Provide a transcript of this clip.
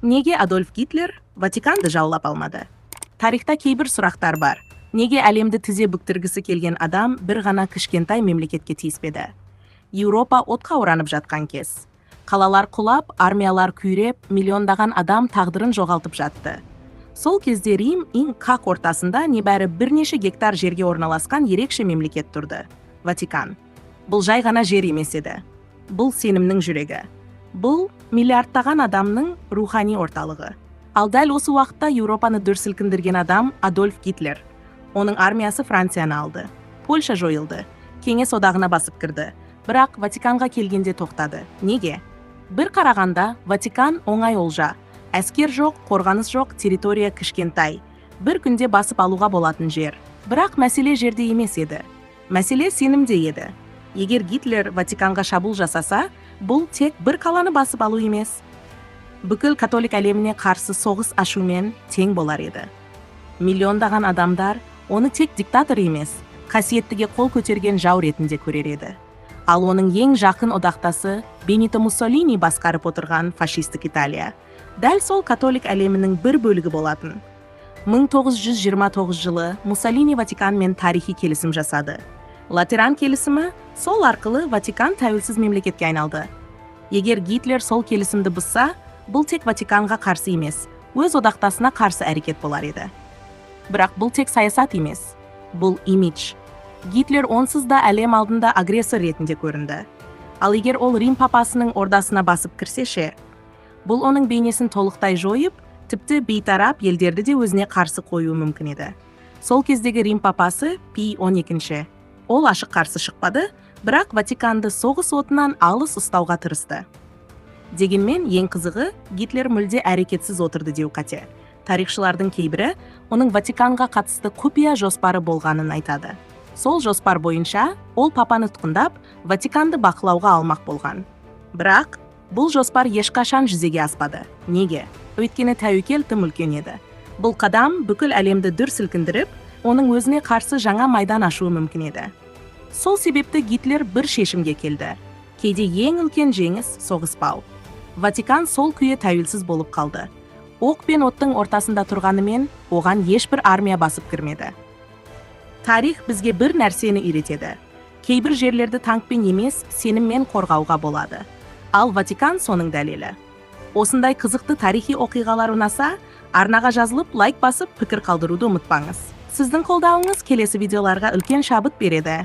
Неге Адольф Гитлер Ватиканды жаулап алмады? Тарихта кейбір сұрақтар бар. Неге әлемді тізе бүктіргісі келген адам бір ғана кішкентай мемлекетке тиіспеді? Еуропа отқа оранып жатқан кез. Қалалар құлап, армиялар күйреп, миллиондаған адам тағдырын жоғалтып жатты. Сол кезде Рим қақ ортасында небәрі бірнеше гектар жерге орналасқан ерекше мемлекет тұрды. Ватикан. Бұл жай ғана жер емес еді. Бұл сенімнің жүрегі. Бұл миллиардтаған адамның рухани орталығы. Ал дәл осы уақытта Еуропаны дүр сілкіндірген адам Адольф Гитлер. Оның армиясы Францияны алды. Польша жойылды. Кеңес одағына басып кірді. Бірақ Ватиканға келгенде тоқтады. Неге? Бір қарағанда Ватикан оңай олжа. Әскер жоқ, қорғаныс жоқ, территория кішкентай. Бір күнде басып алуға болатын жер. Бірақ мәселе жерде емес еді. Мәселе сенімде еді. Егер Гитлер Ватиканға шабуыл жасаса, бұл тек бір қаланы басып алу емес. Бүкіл католик әлеміне қарсы соғыс ашумен тең болар еді. Миллиондаған адамдар оны тек диктатор емес, қасиеттіге қол көтерген жау ретінде көрер еді. Ал оның ең жақын одақтасы Бенито Муссолини басқарып отырған фашистік Италия. Дәл сол католик әлемінің бір бөлігі болатын. 1929 жылы Муссолини Ватиканмен тарихи келісім жасады. Латеран келісімі, сол арқылы Ватикан тәуелсіз мемлекетке айналды. Егер Гитлер сол келісімді бұзса, бұл тек Ватиканға қарсы емес, өз одақтасына қарсы әрекет болар еді. Бірақ бұл тек саясат емес, бұл имидж. Гитлер онсыз да әлем алдында агрессор ретінде көрінді. Ал егер ол Рим папасының ордасына басып кірсе, бұл оның бейнесін толықтай жойып, тіпті бейтарап елдерді де өзіне қарсы қоюы мүмкін еді. Сол кездегі Рим папасы Пий 12. Ол ашық қарсы шықпады, бірақ Ватиканды соғыс отынан алыс ұстауға тырысты. Дегенмен, ең қызығы, Гитлер мүлде әрекетсіз отырды деу қате. Тарихшылардың кейбірі оның Ватиканға қатысты құпия жоспары болғанын айтады. Сол жоспар бойынша, ол папаны тұтқындап, Ватиканды бақылауға алмақ болған. Бірақ, бұл жоспар ешқашан жүзеге аспады. Неге? Өйткені тәуекел тым үлкен еді. Бұл қадам бүкіл әлемді дүр сілкіндіріп, оның өзіне қарсы жаңа майдан ашуы мүмкін еді. Сол себепті Гитлер бір шешімге келді. Кейде ең үлкен жеңіс соғыспау. Ватикан сол күйі тәуелсіз болып қалды. Оқ пен оттың ортасында тұрғанымен, оған ешбір армия басып кірмеді. Тарих бізге бір нәрсені үйретеді. Кейбір жерлерді танкпен емес, сеніммен қорғауға болады. Ал Ватикан соның дәлелі. Осындай қызықты тарихи оқиғалар ұнаса, арнаға жазылып, лайк басып, пікір қалдыруды ұмытпаңыз. Сіздің қолдауыңыз келесі видеоларға үлкен шабыт береді.